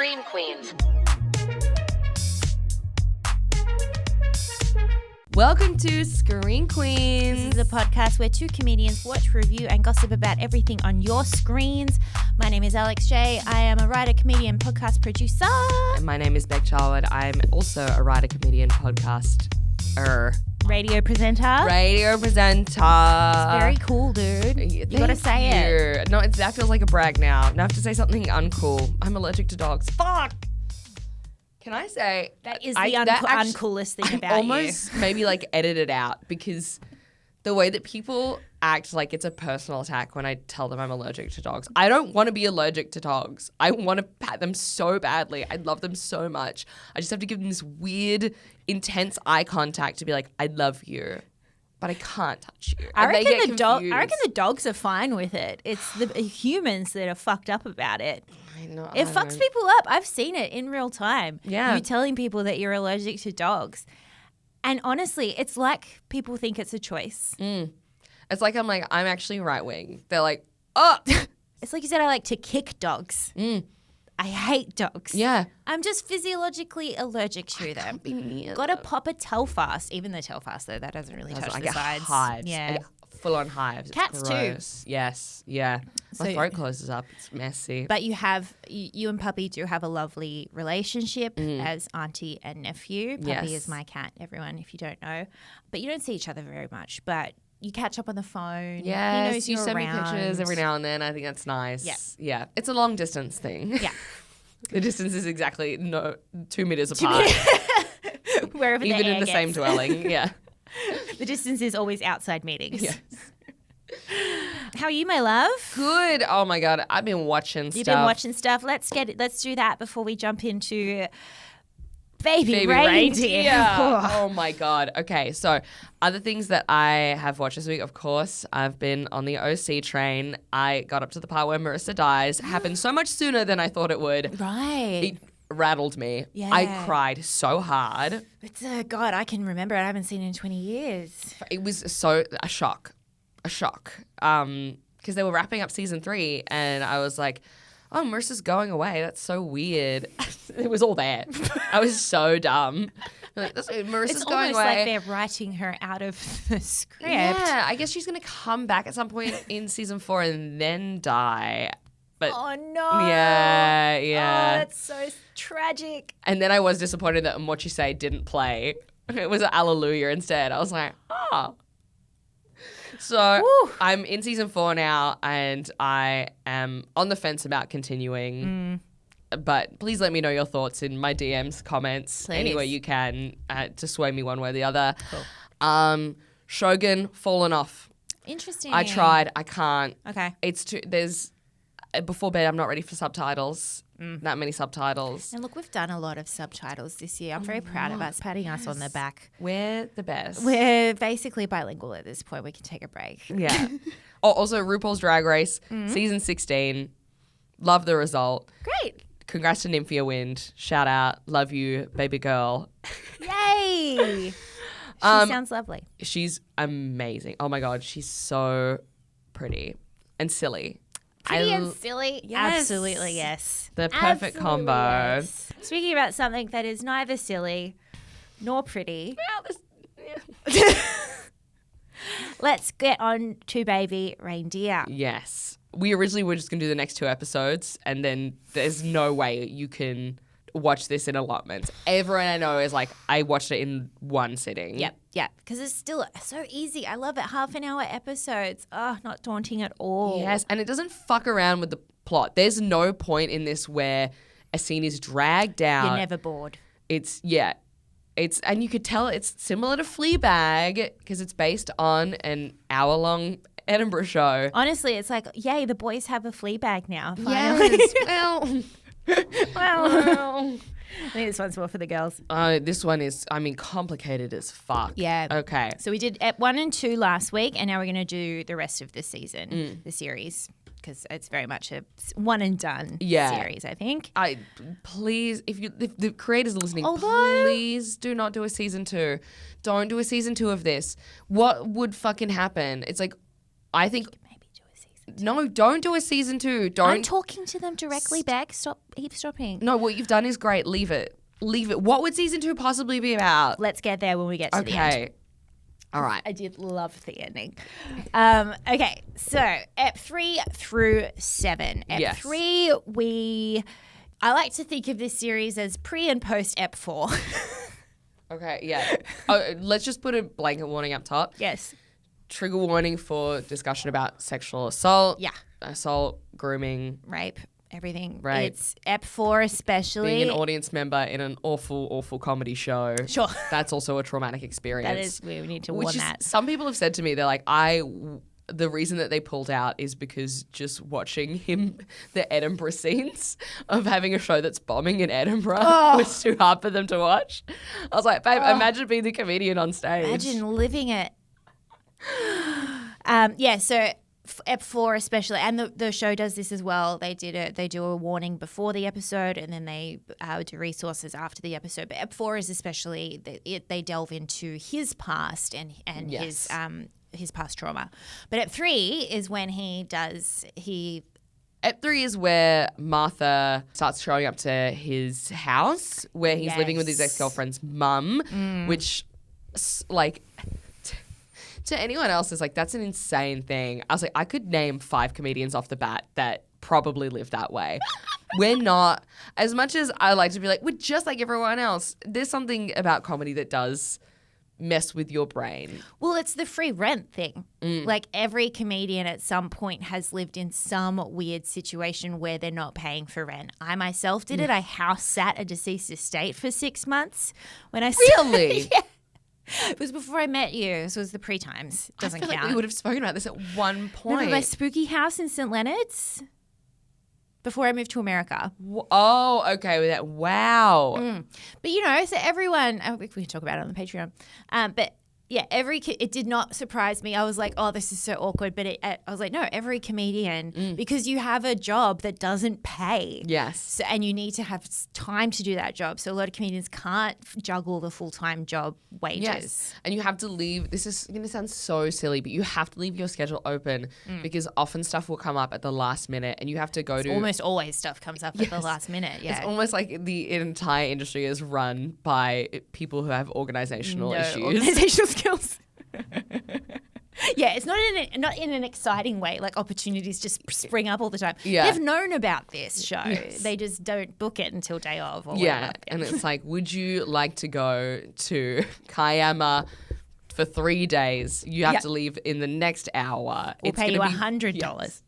Scream Queens. Welcome to Scream Queens. This is a podcast where two comedians watch, review, and gossip about everything on your screens. My name is Alex J. I am a writer, comedian, podcast producer. And my name is Beck Charwood. I'm also a writer, comedian, podcaster. Radio presenter. Radio presenter. Very cool, dude. You gotta say it. No, that feels like a brag now. Now I have to say something uncool. I'm allergic to dogs. Fuck! Can I say That is the uncoolest thing about almost maybe like edit it out, because the way that people act like it's a personal attack when I tell them I'm allergic to dogs. I don't want to be allergic to dogs. I want to pat them so badly. I love them so much. I just have to give them this weird, intense eye contact to be like, I love you, but I can't touch you. I reckon the dogs are fine with it. It's the humans that are fucked up about it. I know. It fucks people up. I've seen it in real time. Yeah. You telling people that you're allergic to dogs. And honestly, it's like people think it's a choice. It's like I'm actually right wing. They're like, oh. It's like you said, I like to kick dogs. I hate dogs. Yeah. I'm just physiologically allergic to them. Gotta pop a Telfast. Even the Telfast, though, that doesn't really touch I the get sides. hives. Yeah. I get full-on hives. Cats it's too. gross. Yes. Yeah. My So- throat closes up. It's messy. But you and Puppy do have a lovely relationship as auntie and nephew. Puppy Yes. is my cat, everyone, if you don't know. But you don't see each other very much. But you catch up on the phone. Yes, He knows you you're send around. me pictures every now and then. I think that's nice. Yeah. Yeah. It's a long distance thing. Yeah. The distance is exactly 2 meters apart. Wherever Even the air in the gets. same dwelling. Yeah. The distance is always outside meetings. Yes. How are you, my love? Good. Oh my God. I've been watching stuff. You've been watching stuff. Let's do that before we jump into Baby Reindeer. Reindeer. Oh my God. Okay. So other things that I have watched this week, of course, I've been on the OC train. I got up to the part where Marissa dies. Happened so much sooner than I thought it would. Right. It rattled me. Yeah. I cried so hard. It's God, I can remember it. I haven't seen it in 20 years. It was a shock. Because they were wrapping up season 3 and I was like, oh, Marissa's going away. That's so weird. It was all there. I was so dumb. Like, Marissa's It's going almost away. like they're writing her out of the script. Yeah, I guess she's going to come back at some point in season 4 and then die. But Oh, no. yeah. Oh, that's so tragic. And then I was disappointed that What You Say didn't play. It was Alleluia instead. I was like, oh. So Woo. I'm in season 4 now and I am on the fence about continuing. But please let me know your thoughts in my DMs, comments, Please. any way you can to sway me one way or the other. Cool. Shogun, fallen off. Interesting. I tried. I can't. Okay. There's before bed, I'm not ready for subtitles. That many subtitles. And look, we've done a lot of subtitles this year. I'm very proud of us, patting us on the back. We're the best. We're basically bilingual at this point. We can take a break. Yeah. Oh, also, RuPaul's Drag Race, season 16. Love the result. Great. Congrats to Nymphia Wind. Shout out. Love you, baby girl. Yay. She sounds lovely. She's amazing. Oh my God. She's so pretty and silly. Pretty and silly. Yes. Absolutely, yes. The perfect Absolutely, combo. yes. Speaking about something that is neither silly nor pretty, let's get on to Baby Reindeer. Yes. We originally were just going to do the next 2 episodes, and then there's no way you can watch this in allotments. Everyone I know is like, I watched it in one sitting. Yep, because it's still so easy. I love it. Half-an-hour episodes. Oh, not daunting at all. Yes, and it doesn't fuck around with the plot. There's no point in this where a scene is dragged out. You're never bored. It's and you could tell it's similar to Fleabag because it's based on an hour-long Edinburgh show. Honestly, it's like, yay, the boys have a Fleabag now. Finally. Yes, well. I think this one's more for the girls. This one is, complicated as fuck. Yeah. Okay. So we did 1 and 2 last week, and now we're going to do the rest of the season, the series, because it's very much a one and done series, I think. Please, if the creators are listening, Although- please do not do a season 2. Don't do a season 2 of this. What would fucking happen? It's like, I think Maybe do a season No, don't do a season 2. Don't. I'm talking to them directly, Beck. Stop eavesdropping. No, what you've done is great. Leave it. What would season 2 possibly be about? Let's get there when we get to the end. Okay. All right. I did love the ending. Okay, so Ep 3 through 7. Ep 3, I like to think of this series as pre and post Ep 4. Okay, yeah. Let's just put a blanket warning up top. Yes. Trigger warning for discussion about sexual assault. Yeah. Assault, grooming. Rape, everything. Right. It's Ep 4 especially. Being an audience member in an awful, awful comedy show. Sure. That's also a traumatic experience. That is, we need to warn that. Some people have said to me, they're like, the reason that they pulled out is because just watching the Edinburgh scenes of having a show that's bombing in Edinburgh was too hard for them to watch. I was like, babe, imagine being the comedian on stage. Imagine living it. So Ep 4 especially, and the show does this as well. They do a warning before the episode, and then they do resources after the episode. But Ep 4 is especially, they delve into his past and his past trauma. But Ep 3 is when Ep 3 is where Martha starts showing up to his house where he's living with his ex-girlfriend's mum, which, like, to anyone else is like, that's an insane thing. I was like, I could name 5 comedians off the bat that probably live that way. We're not, as much as I like to be like, we're just like everyone else, there's something about comedy that does mess with your brain. Well, it's the free rent thing. Like every comedian at some point has lived in some weird situation where they're not paying for rent. I myself did it. I house sat a deceased estate for 6 months when I Really? Yeah. It was before I met you. This was the pre-times. Doesn't count. Like we would have spoken about this at one point. Remember my spooky house in St. Leonard's? Before I moved to America. Oh, okay. With that, wow. But so everyone, we can talk about it on the Patreon. But yeah, it did not surprise me. I was like, oh, this is so awkward. But I was like, no, every comedian, because you have a job that doesn't pay. Yes. So, and you need to have time to do that job. So a lot of comedians can't juggle the full-time job wages. Yes. And you have to leave, this is going to sound so silly, but you have to leave your schedule open because often stuff will come up at the last minute and you have to go to. Almost always stuff comes up at the last minute. Yeah. It's almost like the entire industry is run by people who have organizational issues. Organizational skills. Yeah, it's not in an exciting way. Like opportunities just spring up all the time. Yeah. They've known about this show. Yes. They just don't book it until day of or whatever. And it's like, would you like to go to Kiama for 3 days? You have to leave in the next hour. We'll pay you $100. Yes.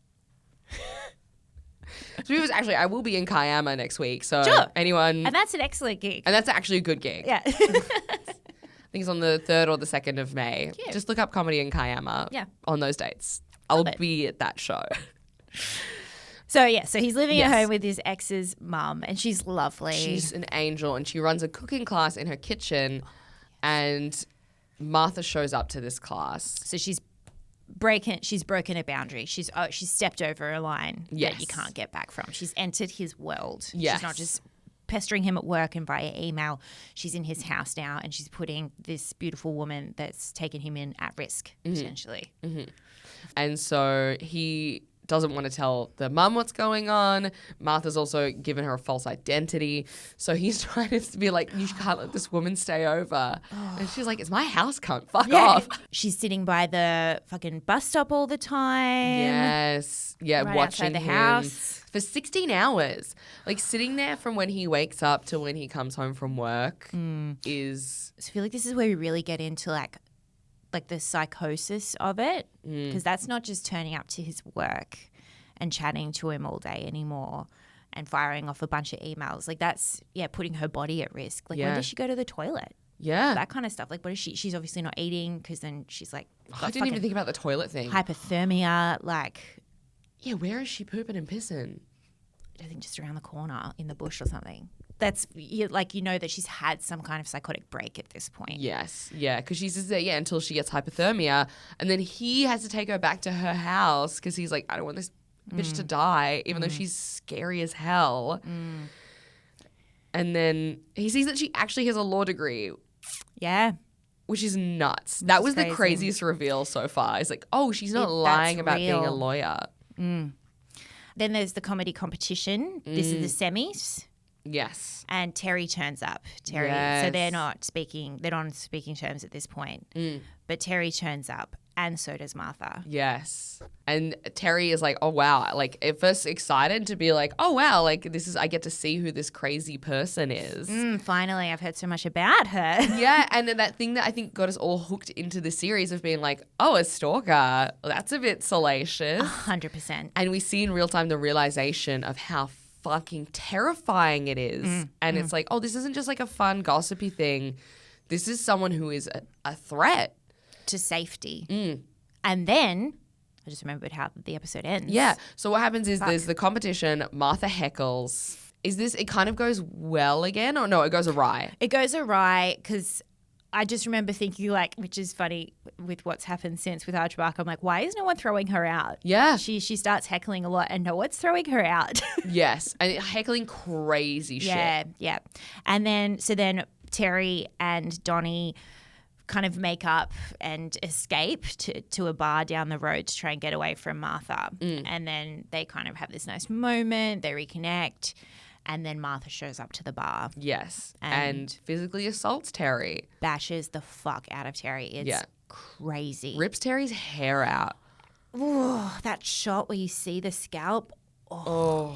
So actually, I will be in Kiama next week. So anyone, and that's an excellent gig. And that's actually a good gig. Yeah. I think it's on the 3rd or the 2nd of May. Cute. Just look up comedy in Kiama on those dates. I'll be at that show. So he's living at home with his ex's mum and she's lovely. She's an angel and she runs a cooking class in her kitchen and Martha shows up to this class. So she's broken a boundary. She's stepped over a line that you can't get back from. She's entered his world. Yes. She's not just pestering him at work and via email. She's in his house now and she's putting this beautiful woman that's taken him in at risk, essentially. Mm-hmm. And so he doesn't want to tell the mum what's going on. Martha's also given her a false identity. So he's trying to be like, you can't let this woman stay over. And she's like, it's my house, cunt. Fuck off. She's sitting by the fucking bus stop all the time. Yes. Yeah, right watching the him house. For 16 hours. Like sitting there from when he wakes up to when he comes home from work is... So I feel like this is where we really get into like the psychosis of it, because that's not just turning up to his work and chatting to him all day anymore and firing off a bunch of emails. Like that's, putting her body at risk. Like when does she go to the toilet? Yeah. That kind of stuff. Like what is she? She's obviously not eating because then she's like... I didn't even think about the toilet thing. Hypothermia, like... Yeah, where is she pooping and pissing? I think just around the corner in the bush or something. That's that she's had some kind of psychotic break at this point. Yes, yeah, because she's just there, until she gets hypothermia, and then he has to take her back to her house because he's like, I don't want this bitch to die, even though she's scary as hell. And then he sees that she actually has a law degree. Yeah. Which is nuts. That was the craziest reveal so far. It's like, oh, she's not lying about being a lawyer. Then there's the comedy competition. This is the semis. Yes. And Terry turns up. Terry. Yes. So they're not on speaking terms at this point. But Terry turns up, and so does Martha. Yes. And Terry is like, oh, wow. Like, at first excited to be like, oh, wow. Like, I get to see who this crazy person is. Finally, I've heard so much about her. Yeah. And then that thing that I think got us all hooked into the series of being like, oh, a stalker. That's a bit salacious. 100%. And we see in real time the realization of how fucking terrifying it is. And it's like, oh, this isn't just like a fun gossipy thing. This is someone who is a threat To safety. And then, I just remembered how the episode ends. Yeah. So what happens is there's the competition. Martha heckles. It kind of goes well again? Or no, it goes awry. It goes awry because I just remember thinking, like, which is funny with what's happened since with Arj Barker. I'm like, why is no one throwing her out? Yeah. She starts heckling a lot and no one's throwing her out. Yes. And heckling crazy shit. Yeah. And then Terry and Donnie kind of make up and escape to a bar down the road to try and get away from Martha. And then they kind of have this nice moment. They reconnect. And then Martha shows up to the bar. Yes. And physically assaults Terry. Bashes the fuck out of Terry. It's crazy. Rips Terry's hair out. Ooh, that shot where you see the scalp. Oh.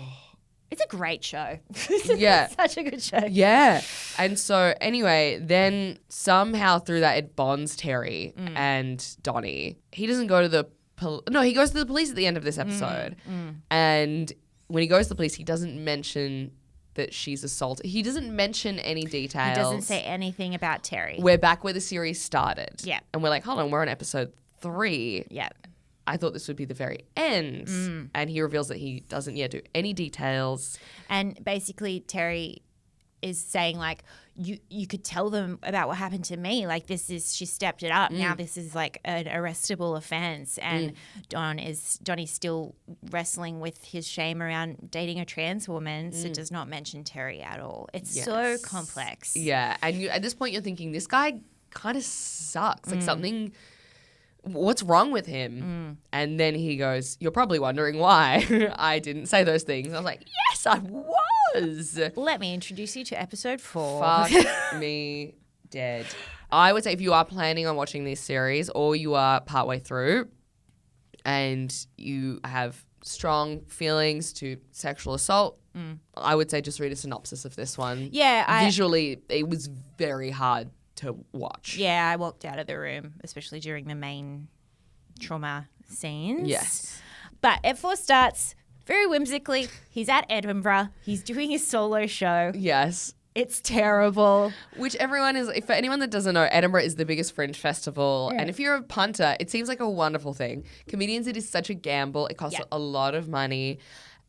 It's a great show. Yeah. Such a good show. Yeah. And so anyway, then somehow through that it bonds Terry and Donnie. He doesn't go to the he goes to the police at the end of this episode. And when he goes to the police, he doesn't mention that she's assaulted. He doesn't mention any details. He doesn't say anything about Terry. We're back where the series started. Yeah. And we're like, hold on, we're on episode 3. Yeah. I thought this would be the very end. And he reveals that he doesn't yet do any details. And basically Terry is saying, like, you could tell them about what happened to me. Like, she stepped it up. Now this is like an arrestable offense. And Donnie's still wrestling with his shame around dating a trans woman. So does not mention Terry at all. It's so complex. Yeah. And at this point you're thinking, this guy kind of sucks. Like something... What's wrong with him? And then he goes, you're probably wondering why I didn't say those things. I was like, yes, I was. Let me introduce you to episode 4. Fuck me dead. I would say if you are planning on watching this series or you are partway through and you have strong feelings to sexual assault, I would say just read a synopsis of this one. Yeah. Visually, it was very hard to watch. Yeah, I walked out of the room, especially during the main trauma scenes. Yes. But F4 starts very whimsically. He's at Edinburgh. He's doing his solo show. Yes. It's terrible. Which everyone is, for anyone that doesn't know, Edinburgh is the biggest fringe festival. Yeah. And if you're a punter, it seems like a wonderful thing. Comedians, it is such a gamble. It costs a lot of money.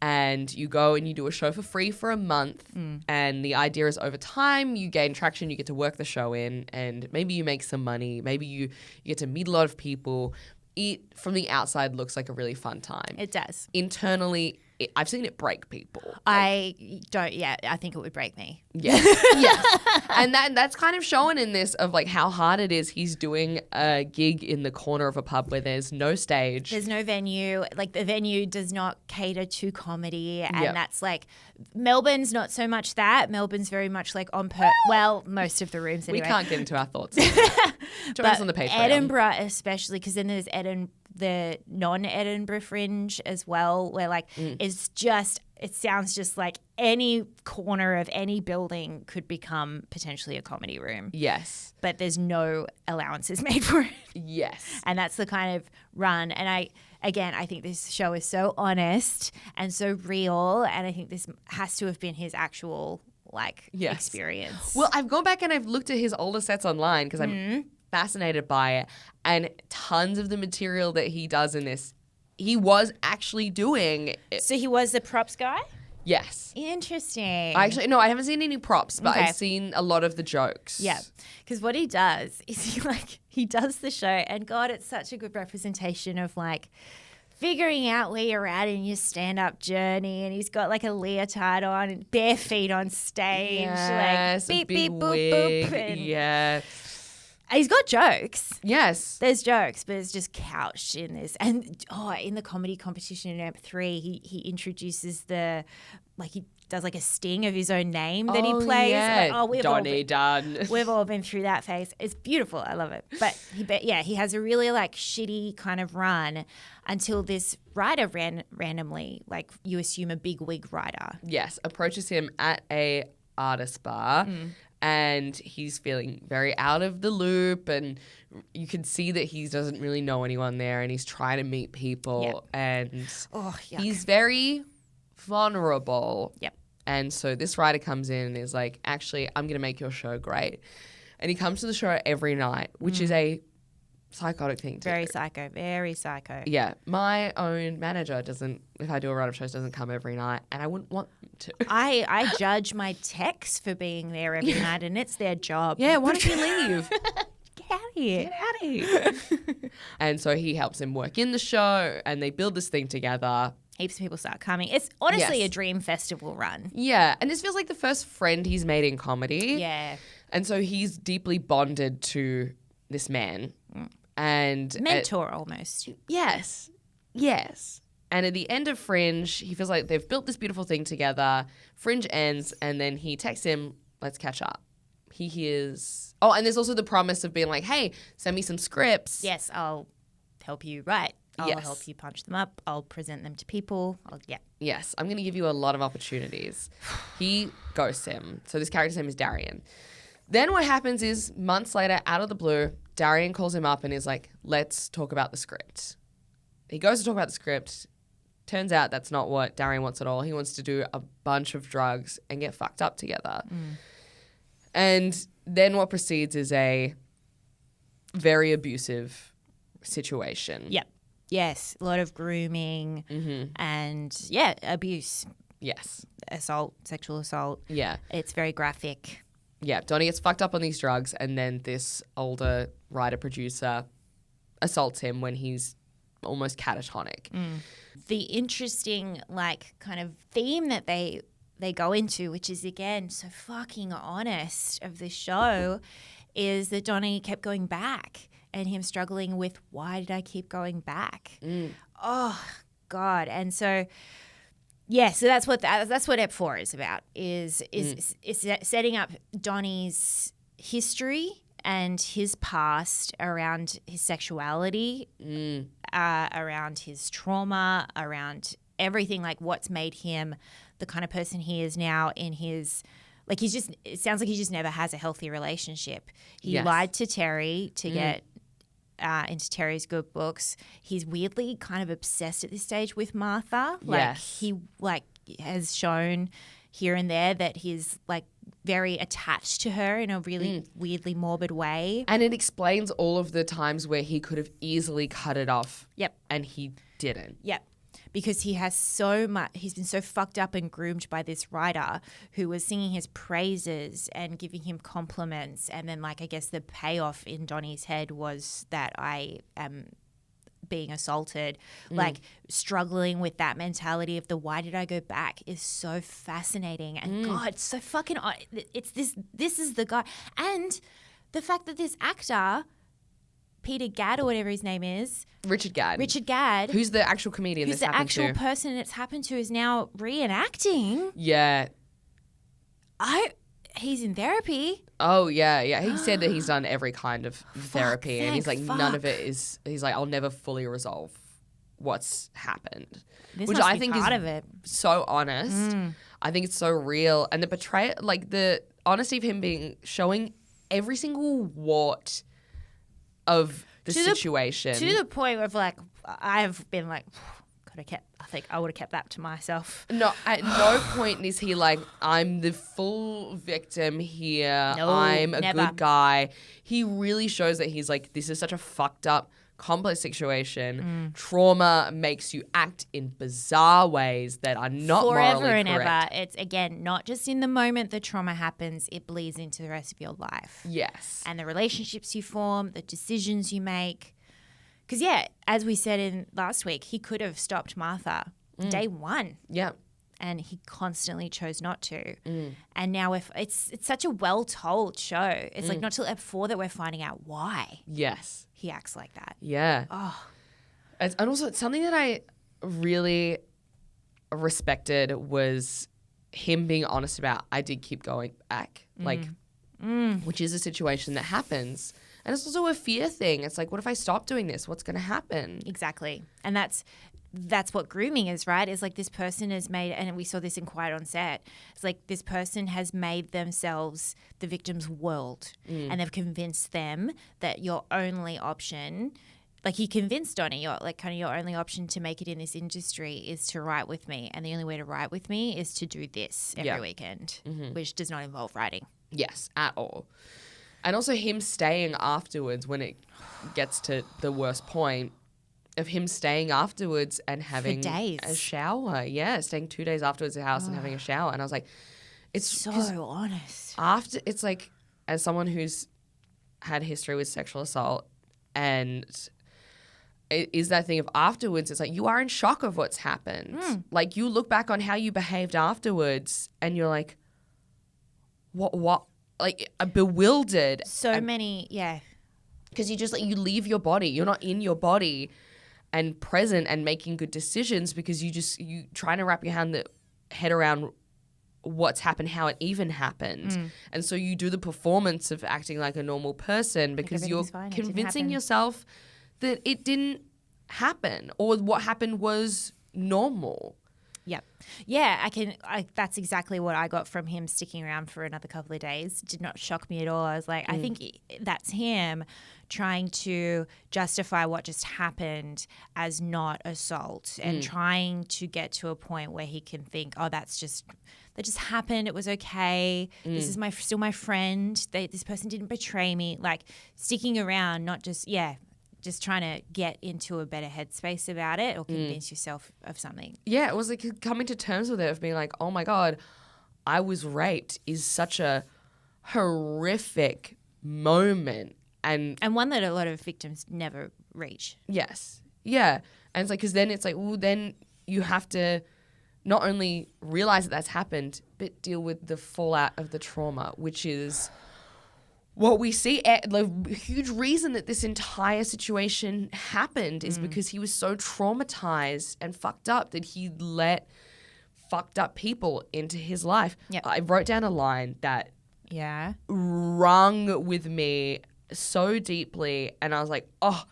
And you go and you do a show for free for a month. And the idea is over time, you gain traction, you get to work the show in, and maybe you make some money. Maybe you get to meet a lot of people. It, from the outside, looks like a really fun time. It does. Internally, I've seen it break people. I think it would break me. Yeah. Yes. And that's kind of shown in this of like how hard it is. He's doing a gig in the corner of a pub where there's no stage. There's no venue. Like the venue does not cater to comedy. And that's like, Melbourne's not so much that. Melbourne's very much like well, most of the rooms anyway. We can't get into our thoughts. Join us on the Patreon. Edinburgh especially, because then there's the non-Edinburgh fringe as well, where like it sounds just like any corner of any building could become potentially a comedy room. Yes. But there's no allowances made for it. Yes. And that's the kind of run. And I think this show is so honest and so real. And I think this has to have been his actual experience. Well, I've gone back and I've looked at his older sets online because I'm fascinated by it, and tons of the material that he does in this, he was actually doing. So he was the props guy? Yes. Interesting. I haven't seen any props, but I've seen a lot of the jokes. Yeah, because what he does is he does the show, and God, it's such a good representation of like figuring out where you're at in your stand-up journey. And he's got like a leotard on and bare feet on stage. Yes, like beep, a big beep, wig. boop, boop. Yeah. He's got jokes. Yes. There's jokes, but it's just couched in this. And in the comedy competition in Amp 3, he introduces he does like a sting of his own name that he plays. Yeah. Like, Donnie Dunn. We've all been through that phase. It's beautiful. I love it. But he has a really like shitty kind of run until this writer randomly, like you assume a big wig writer. Yes. Approaches him at a artist bar. And he's feeling very out of the loop, and you can see that he doesn't really know anyone there, and he's trying to meet people, and he's very vulnerable. Yep. And so this writer comes in and is like, actually, I'm going to make your show great. And he comes to the show every night, which is a psychotic thing to Very do. psycho. Very psycho. Yeah. My own manager doesn't, if I do a run of shows, doesn't come every night, and I wouldn't want him to. I judge my techs for being there every night, and it's their job. Yeah, why don't you leave? Get out of here. Get out of here. And so he helps him work in the show, and they build this thing together. Heaps of people start coming. It's honestly Yes. a dream festival run. Yeah, and this feels like the first friend he's made in comedy. Yeah. And so he's deeply bonded to this man. And Mentor almost. yes. And at the end of Fringe, he feels like they've built this beautiful thing together. Fringe ends, and then he texts him, let's catch up. He hears... Oh, and there's also the promise of being like, hey, send me some scripts. Yes, I'll help you write. I'll Yes. help you punch them up. I'll present them to people. Yes, I'm going to give you a lot of opportunities. He ghosts him. So this character's name is Darian. Then what happens is, months later, out of the blue, Darian calls him up and is like, let's talk about the script. He goes to talk about the script. Turns out that's not what Darian wants at all. He wants to do a bunch of drugs and get fucked up together. And then what proceeds is a very abusive situation. Yep. Yes, a lot of grooming and, abuse, Yes. assault, sexual assault. Yeah. It's very graphic. Yeah. Donnie gets fucked up on these drugs, and then this older writer-producer assaults him when he's almost catatonic. The interesting, kind of theme that they go into, which is, again, so fucking honest of the show, is that Donnie kept going back and him struggling with, why did I keep going back? Oh, God. And so, so that's what Ep 4 is about, is setting up Donnie's history and his past around his sexuality, around his trauma, around everything, like what's made him the kind of person he is now in his, it sounds like he just never has a healthy relationship. He lied to Terry to get into Terry's good books. He's weirdly kind of obsessed at this stage with Martha. He has shown here and there that he's very attached to her in a really weirdly morbid way. And it explains all of the times where he could have easily cut it off. Yep. And he didn't. Yep. Because he has so much, he's been so fucked up and groomed by this writer who was singing his praises and giving him compliments. And then, I guess the payoff in Donnie's head was that I am being assaulted. Struggling with that mentality of the why did I go back is so fascinating. And God, so fucking, it's this is the guy. And the fact that this actor, Peter Gadd or whatever his name is. Richard Gadd. Who's the actual comedian who's this happened to. the actual person it's happened to is now reenacting. Yeah. He's in therapy. Oh, yeah. He said that he's done every kind of therapy. And he's like, fuck. none of it is, he's like, I'll never fully resolve what's happened. This which must I be think part is of it. so honest. I think it's so real. And the portrayal, the honesty of him showing every single wart of the situation. To the point of I've been I think I would have kept that to myself. No, at no point is he like, I'm the full victim here. No, I'm a never. good guy. He really shows that he's like, this is such a fucked up, complex situation. Trauma makes you act in bizarre ways that are not Forever morally and correct. ever. It's, again, not just in the moment the trauma happens, it bleeds into the rest of your life. Yes. And the relationships you form, the decisions you make. Because, as we said in last week, he could have stopped Martha day one. Yeah. and he constantly chose not to. And now if it's such a well told show. It's like not till ep 4 that we're finding out why Yes. he acts like that. Yeah. Oh, And also, it's something that I really respected was him being honest about, I did keep going back. Like, which is a situation that happens. And it's also a fear thing. It's like, what if I stop doing this? What's going to happen? exactly. And that's what grooming is, right? Is like this person has made, and we saw this in Quiet on Set, it's like this person has made themselves the victim's world and they've convinced them that your only option, like you convinced Donnie, your only option to make it in this industry is to write with me. And the only way to write with me is to do this every weekend, which does not involve writing. Yes, at all. And also him staying afterwards when it gets to the worst point of him staying afterwards and having days. a shower. Yeah, staying 2 days afterwards at the house and having a shower. And I was like, it's So 'cause honest. after, it's like, as someone who's had history with sexual assault, and it is that thing of afterwards, it's like you are in shock of what's happened. Like you look back on how you behaved afterwards and you're like, what? Like bewildered. So many, yeah. Because you just like, you leave your body. You're not in your body and present and making good decisions because you trying to wrap your head around what's happened, how it even happened. And so you do the performance of acting like a normal person because you're everything's fine, it didn't convincing happen. yourself that it didn't happen or what happened was normal. Yep. Yeah, that's exactly what I got from him sticking around for another couple of days. It did not shock me at all. I was like, I think that's him trying to justify what just happened as not assault and trying to get to a point where he can think, oh, that just happened. It was okay. This is still my friend. This person didn't betray me. Like sticking around, not just trying to get into a better headspace about it or convince yourself of something. Yeah, it was like coming to terms with it of being like, oh my God, I was raped is such a horrific moment. And one that a lot of victims never reach. yes. Yeah. And it's like, because then it's like, well, then you have to not only realize that that's happened, but deal with the fallout of the trauma, which is what we see. The huge reason that this entire situation happened is because he was so traumatized and fucked up that he let fucked up people into his life. Yep. I wrote down a line that Yeah. rung with me so deeply, and I was like, oh,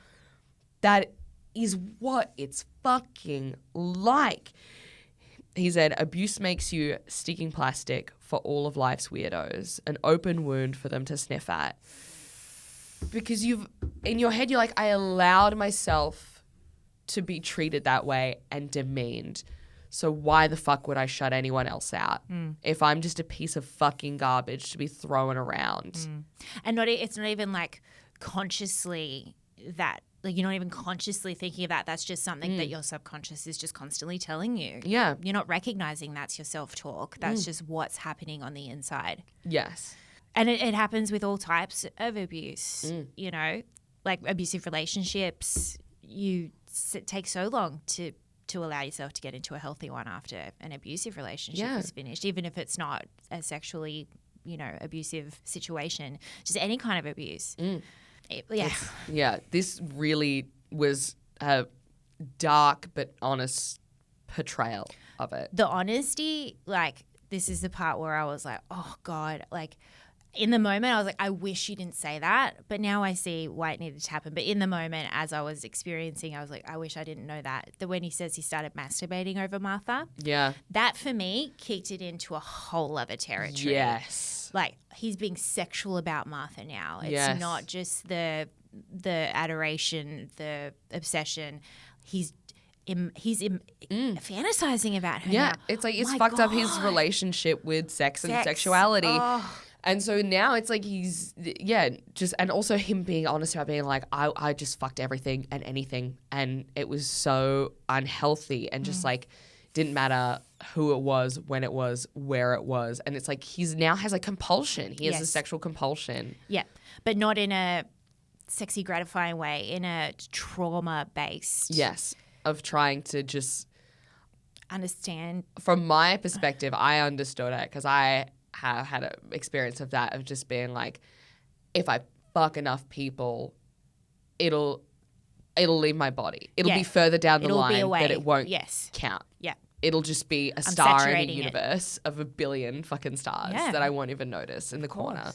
that is what it's fucking like. He said, abuse makes you sticking plastic for all of life's weirdos, an open wound for them to sniff at. Because in your head, you're like, I allowed myself to be treated that way and demeaned. So why the fuck would I shut anyone else out if I'm just a piece of fucking garbage to be thrown around? And it's not even like consciously that, like you're not even consciously thinking of that. That's just something that your subconscious is just constantly telling you. Yeah. You're not recognizing that's your self-talk. That's just what's happening on the inside. Yes. And it happens with all types of abuse, you know, like abusive relationships. It takes so long to allow yourself to get into a healthy one after an abusive relationship is finished, even if it's not a sexually, abusive situation, just any kind of abuse. Yeah, this really was a dark but honest portrayal of it. The honesty, like, this is the part where I was like, oh, God, like, in the moment, I was like, I wish you didn't say that. But now I see why it needed to happen. But in the moment, as I was experiencing, I was like, I wish I didn't know that. When he says he started masturbating over Martha, Yeah. that for me kicked it into a whole other territory. Yes. Like, he's being sexual about Martha now. It's Yes. not just the adoration, the obsession. He's fantasizing about her. Yeah, now. it's like it's My fucked up his God. relationship with sex and Sex. sexuality. Oh. And so now it's like and also him being honest about being like, I just fucked everything and anything, and it was so unhealthy and just like didn't matter who it was, when it was, where it was. And it's like he's now has a compulsion. He has a Yes. sexual compulsion. Yeah, but not in a sexy, gratifying way, in a trauma-based. Yes. Of trying to just understand. From my perspective, I understood it because I have had an experience of that, of just being like, if I fuck enough people, it'll leave my body. It'll be further down the It'll be line away. that it won't Yes. count. Yeah. It'll just be a star in a saturating it. universe of a billion fucking stars that I won't even notice in the corner.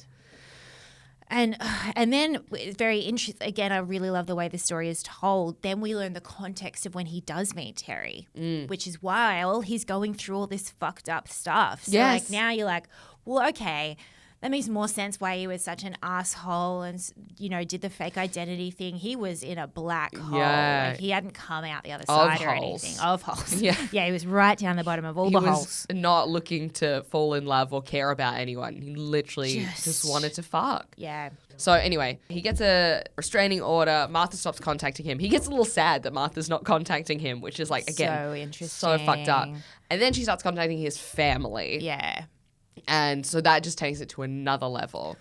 And then it's very interesting. Again, I really love the way the story is told. Then we learn the context of when he does meet Terry, which is while he's going through all this fucked up stuff. So like now you're like, well, okay, that makes more sense why he was such an asshole and, you know, did the fake identity thing. He was in a black hole. Yeah. Like he hadn't come out the other side or anything. Of holes. Yeah. Yeah, he was right down the bottom of all the holes. He was not looking to fall in love or care about anyone. He literally just wanted to fuck. Yeah. So anyway, he gets a restraining order. Martha stops contacting him. He gets a little sad that Martha's not contacting him, which is like, again, so interesting. So fucked up. And then she starts contacting his family. Yeah. And so that just takes it to another level.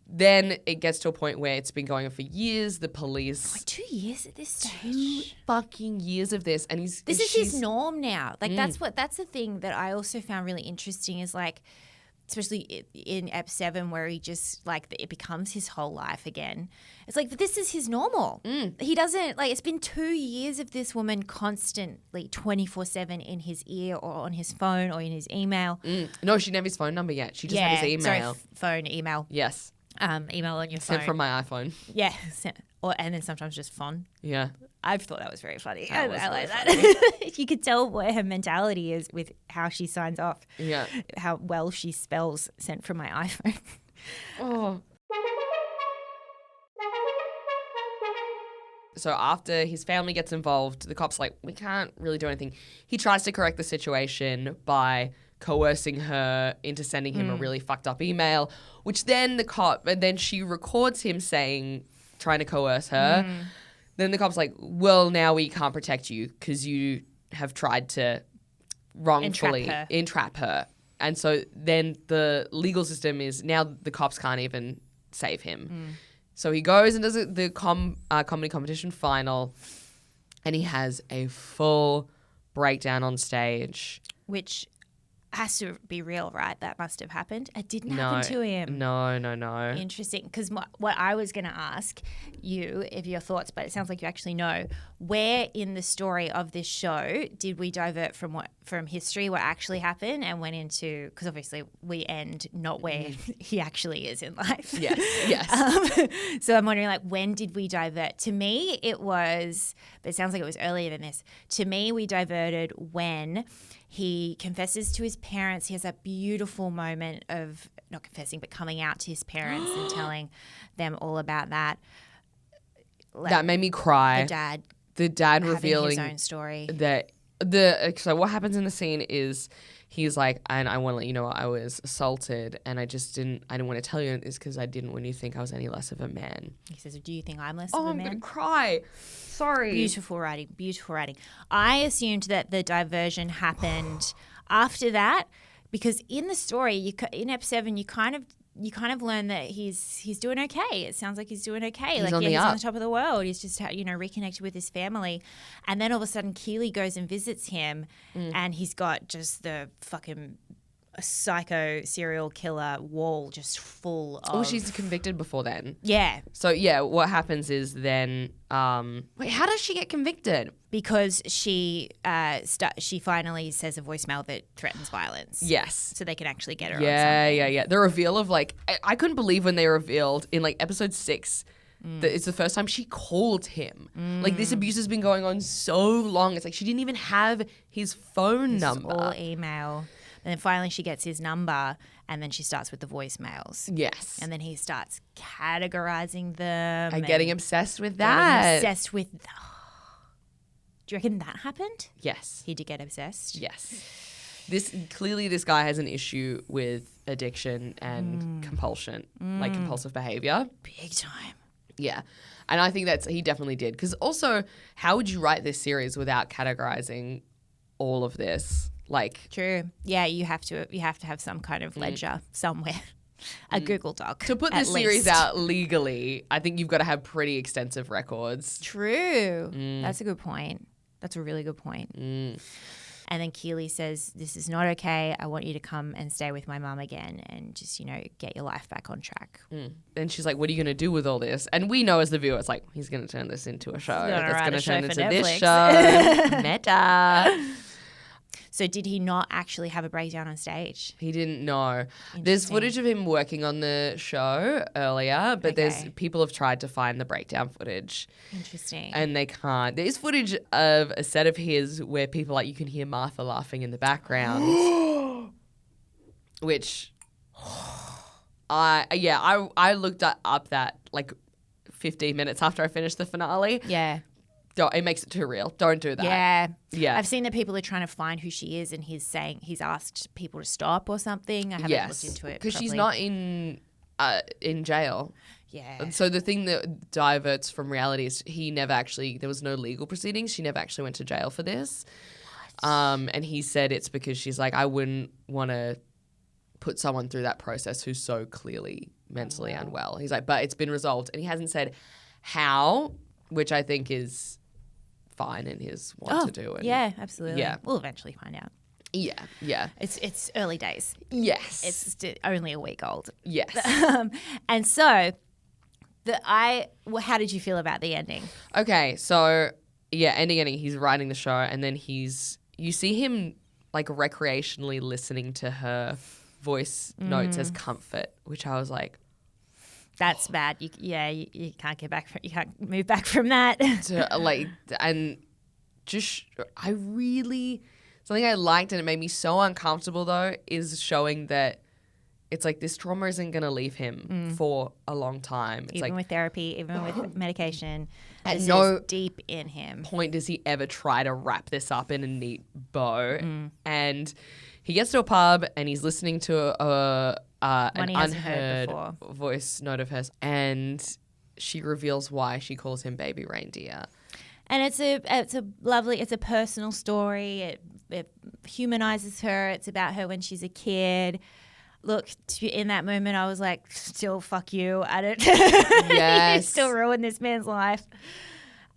Then it gets to a point where it's been going on for years. The police. Like 2 years at this stage. 2 fucking years of this. And this is his norm now. Like that's the thing that I also found really interesting is like, especially in Ep 7 where he just like it becomes his whole life again. It's like, but this is his normal. He doesn't like, it's been 2 years of this woman constantly 24/7 in his ear or on his phone or in his email. No, she didn't have his phone number yet. She just had his email. Sorry, phone, email. Yes. Email on your phone. Sent from my iPhone. Yeah. And then sometimes just phone. Yeah. I thought that was very funny. I like that. You could tell where her mentality is with how she signs off. Yeah. How well she spells sent from my iPhone. Oh. So after his family gets involved, the cop's like, we can't really do anything. He tries to correct the situation by coercing her into sending him a really fucked up email, which then and then she records him trying to coerce her. Then the cop's like, well, now we can't protect you because you have tried to wrongfully entrap her. And so then the legal system is now the cops can't even save him. So he goes and does the comedy competition final, and he has a full breakdown on stage. Which has to be real, right? That must have happened. It didn't happen to him. No. Interesting. Because what I was going to ask you, if your thoughts, but it sounds like you actually know, where in the story of this show did we divert from history, what actually happened, and went into, because obviously we end not where he actually is in life. Yes. So I'm wondering, like, when did we divert? To me, it was, but it sounds like it was earlier than this. To me, we diverted when he confesses to his parents. He has that beautiful moment of not confessing, but coming out to his parents and telling them all about that. That made me cry. The dad revealing his own story. So what happens in the scene is he's like, and I want to let you know I was assaulted, and I didn't want to tell you this because I didn't want you to think I was any less of a man. He says, do you think I'm less of a man? I'm going to cry. Sorry. Beautiful writing. I assumed that the diversion happened after that because in the story, in Ep 7, you kind of learn that he's doing okay. It sounds like he's doing okay. He's on the top of the world. He's just reconnected with his family, and then all of a sudden, Keely goes and visits him, and he's got just the fucking psycho serial killer wall just full of. Oh, she's convicted before then. Yeah. So yeah, what happens is then, wait, how does she get convicted? Because she finally says a voicemail that threatens violence. Yes. So they can actually get her. Yeah. The reveal of I couldn't believe when they revealed in episode 6 that it's the first time she called him. Like this abuse has been going on so long. It's like she didn't even have his phone number. All email. And then finally she gets his number, and then she starts with the voicemails. Yes. And then he starts categorizing them. And getting obsessed with that. Do you reckon that happened? Yes. He did get obsessed? Yes. This guy has an issue with addiction and compulsion, like compulsive behavior. Big time. Yeah. And I think he definitely did. Because also, how would you write this series without categorizing all of this? True. Yeah, you have to have some kind of ledger somewhere. A Google Doc. To put this series out legally, I think you've got to have pretty extensive records. True. That's a good point. That's a really good point. And then Keely says, this is not okay. I want you to come and stay with my mum again and just, get your life back on track. And she's like, what are you going to do with all this? And we know as the viewer, it's like, he's going to turn this into a show. That's going to turn into this show. Meta. So did he not actually have a breakdown on stage? He didn't know. There's footage of him working on the show earlier, but there's people have tried to find the breakdown footage. Interesting. And they can't. There's footage of a set of his where people you can hear Martha laughing in the background. Which I looked up that 15 minutes after I finished the finale. Yeah. It makes it too real. Don't do that. Yeah. Yeah. I've seen that people are trying to find who she is and he's asked people to stop or something. I haven't looked into it because she's not in jail. Yeah. So the thing that diverts from reality is there was no legal proceedings. She never actually went to jail for this. And he said it's because she's like, I wouldn't want to put someone through that process who's so clearly mentally unwell. He's like, but it's been resolved. And he hasn't said how, which I think is fine in his want to do. And yeah, absolutely. Yeah. We'll eventually find out. Yeah. It's early days. Yes. It's only a week old. Yes. And so, how did you feel about the ending? Okay, so ending. He's writing the show, and then you see him recreationally listening to her voice notes as comfort, which I was like, that's bad. You can't get back. You can't move back from that. Something I liked and it made me so uncomfortable though is showing that it's like this trauma isn't going to leave him for a long time. It's even with therapy, even with medication, at no deep in him. Point does he ever try to wrap this up in a neat bow. And he gets to a pub and he's listening to an unheard voice note of hers, and she reveals why she calls him baby reindeer. And it's a personal story. It humanizes her. It's about her when she's a kid. Look, in that moment, I was like, still fuck you. I don't. Yes. You still ruined this man's life.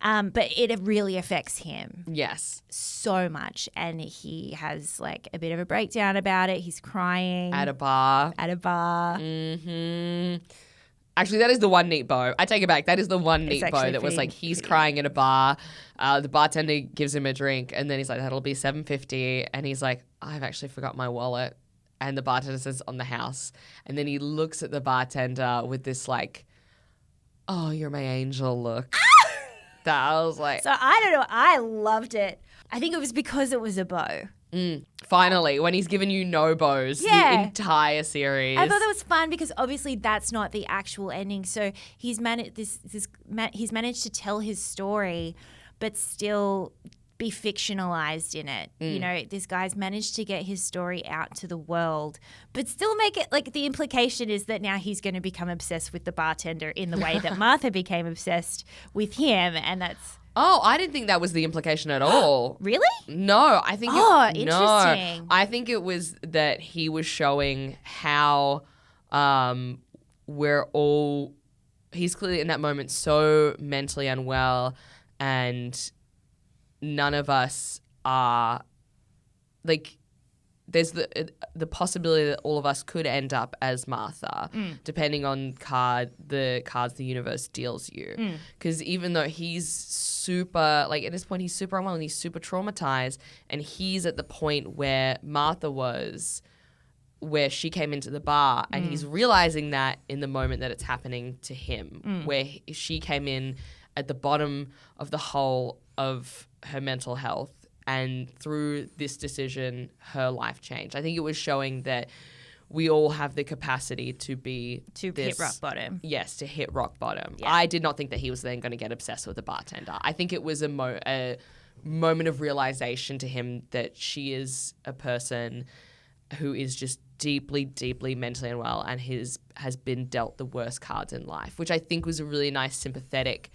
But it really affects him. Yes. So much. And he has a bit of a breakdown about it. He's crying. At a bar. Mm-hmm. Actually, that is the one neat bow. I take it back. That is the one neat bow that was he's crying at a bar. The bartender gives him a drink and then he's like, that'll be $7.50. And he's like, I've actually forgot my wallet. And the bartender says on the house. And then he looks at the bartender with this oh, you're my angel look. That I was like, so I don't know. I loved it. I think it was because it was a bow. Finally, when he's given you no bows the entire series. I thought that was fun because obviously that's not the actual ending. So he's managed to tell his story, but still be fictionalized in it. This guy's managed to get his story out to the world, but still make it the implication is that now he's going to become obsessed with the bartender in the way that Martha became obsessed with him, and that's. Oh, I didn't think that was the implication at all. Really? No, I think. Interesting. No, I think it was that he was showing how he's clearly in that moment so mentally unwell, and none of us are there's the possibility that all of us could end up as Martha, depending on the cards the universe deals you. Because even though he's super, at this point, he's super unwell and he's super traumatized, and he's at the point where Martha was, where she came into the bar, and he's realizing that in the moment that it's happening to him, where she came in at the bottom of the hole of her mental health. And through this decision, her life changed. I think it was showing that we all have the capacity to hit rock bottom. Yes, to hit rock bottom. Yeah. I did not think that he was then going to get obsessed with the bartender. I think it was a moment of realization to him that she is a person who is just deeply, deeply mentally unwell and has been dealt the worst cards in life, which I think was a really nice sympathetic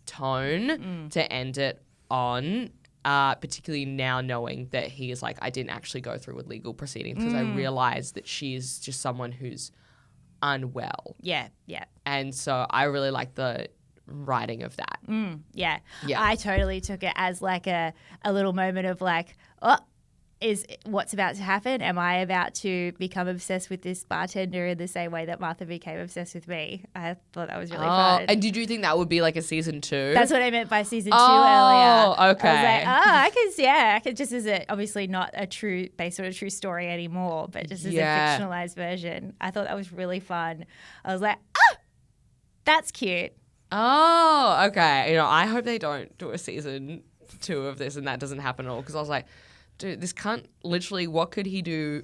tone to end it on. Particularly now knowing that he is I didn't actually go through with legal proceedings because I realized that she is just someone who's unwell. Yeah. And so I really like the writing of that. Yeah. I totally took it as a little moment of oh, is what's about to happen. Am I about to become obsessed with this bartender in the same way that Martha became obsessed with me? I thought that was really fun. And did you think that would be like a season 2? That's what I meant by season 2 earlier. Oh, okay. I was like, I could just as obviously not based on a true story anymore, but just as a fictionalized version. I thought that was really fun. I was like, that's cute. Oh, okay. I hope they don't do a season 2 of this and that doesn't happen at all, because I was like, dude, this cunt, literally, what could he do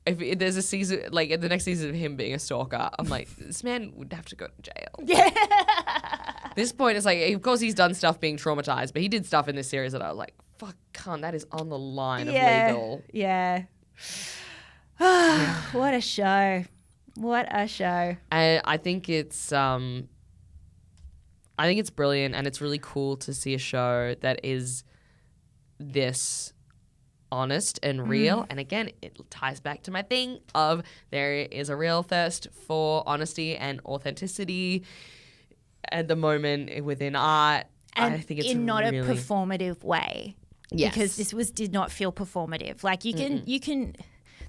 if there's a season, like the next season of him being a stalker? I'm like, this man would have to go to jail. Yeah. At this point, it's like, of course he's done stuff being traumatized, but he did stuff in this series that I was like, fuck, cunt, that is on the line of legal. Yeah. What a show. What a show. And I think it's brilliant, and it's really cool to see a show that is this honest and real. And again, it ties back to my thing of there is a real thirst for honesty and authenticity at the moment within art. And I think it's in not really... a performative way. Yes. Because this did not feel performative. Like you can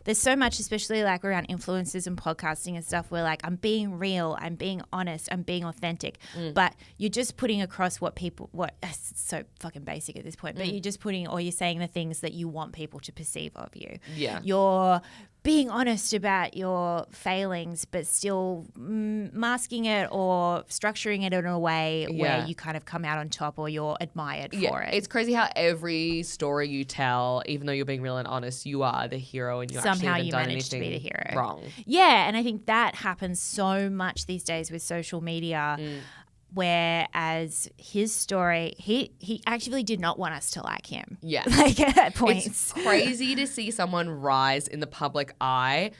there's so much, especially like around influencers and podcasting and stuff, where like I'm being real, I'm being honest, I'm being authentic, but you're just putting across it's so fucking basic at this point, but you're saying the things that you want people to perceive of you. Yeah. You're being honest about your failings, but still masking it or structuring it in a way where you kind of come out on top or you're admired for it. It's crazy how every story you tell, even though you're being real and honest, you are the hero and you somehow actually you haven't done manage to be the anything hero. wrong. Yeah, and I think that happens so much these days with social media. Whereas his story, he actually did not want us to like him. Yeah. Like at points. It's crazy to see someone rise in the public eye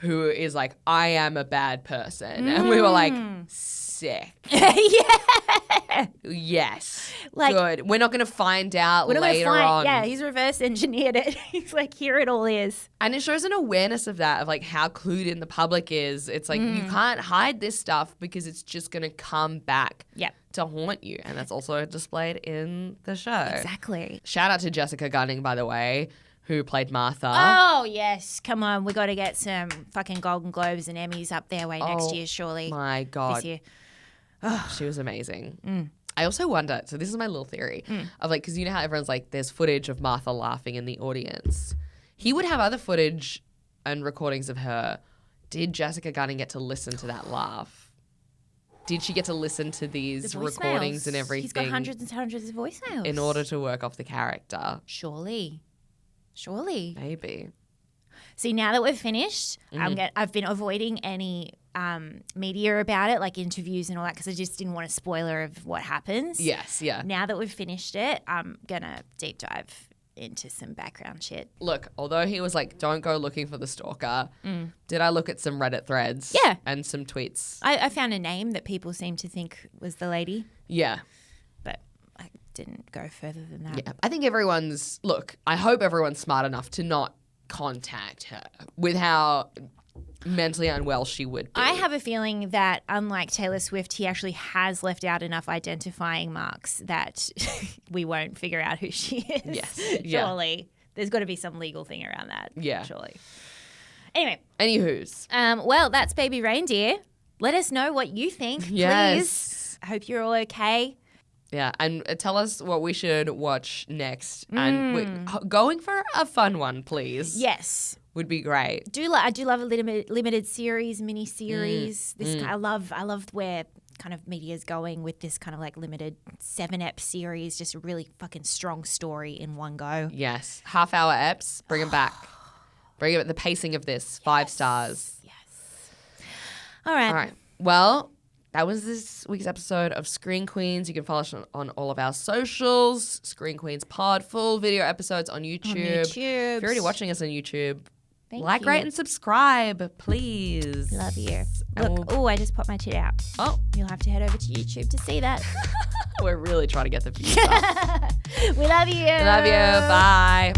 who is like, I am a bad person. And we were like, sick. Yeah. Yes. Like, good. We're not going to find out We're not gonna later on. Yeah, he's reverse engineered it. He's like, here it all is. And it shows an awareness of that, of like how clued in the public is. It's like you can't hide this stuff because it's just going to come back to haunt you. And that's also displayed in the show. Exactly. Shout out to Jessica Gunning, by the way, who played Martha. Oh, yes. Come on. We got to get some fucking Golden Globes and Emmys up their way next year, surely. My God. This year. She was amazing. I also wonder, so this is my little theory, of like, because you know how everyone's like, there's footage of Martha laughing in the audience. He would have other footage and recordings of her. Did Jessica Gunning get to listen to that laugh? Did she get to listen to these recordings and everything? He's got hundreds and hundreds of voicemails. In order to work off the character. Surely. Maybe. See, now that we've finished, I've been avoiding any media about it, like interviews and all that, because I just didn't want a spoiler of what happens. Yes, yeah. Now that we've finished it, I'm going to deep dive into some background shit. Look, although he was like, don't go looking for the stalker, did I look at some Reddit threads? Yeah. And some tweets? I found a name that people seem to think was the lady. Yeah. But I didn't go further than that. Yeah. I think I hope everyone's smart enough to not contact her with how mentally unwell she would be. I have a feeling that, unlike Taylor Swift, he actually has left out enough identifying marks that we won't figure out who she is. Yes. Surely. There's got to be some legal thing around that. Yeah. Surely. Anyway. Anywho's. Well, that's Baby Reindeer. Let us know what you think, yes. please. I hope you're all okay. Yeah, and tell us what we should watch next. And going for a fun one, please. Yes. Would be great. I do love a limited series, mini series. I love where kind of media's going with this kind of like limited 7-ep series, just a really fucking strong story in one go. Yes. Half-hour eps, bring them back. Bring it the pacing of this, 5 stars. Yes. All right. Well, that was this week's episode of Screen Queens. You can follow us on all of our socials. Screen Queens Pod, full video episodes on YouTube. If you're already watching us on YouTube, like, rate, and subscribe, please. Love you. Look, I just popped my tit out. Oh. You'll have to head over to YouTube to see that. We're really trying to get the views up. We love you. Love you. Bye.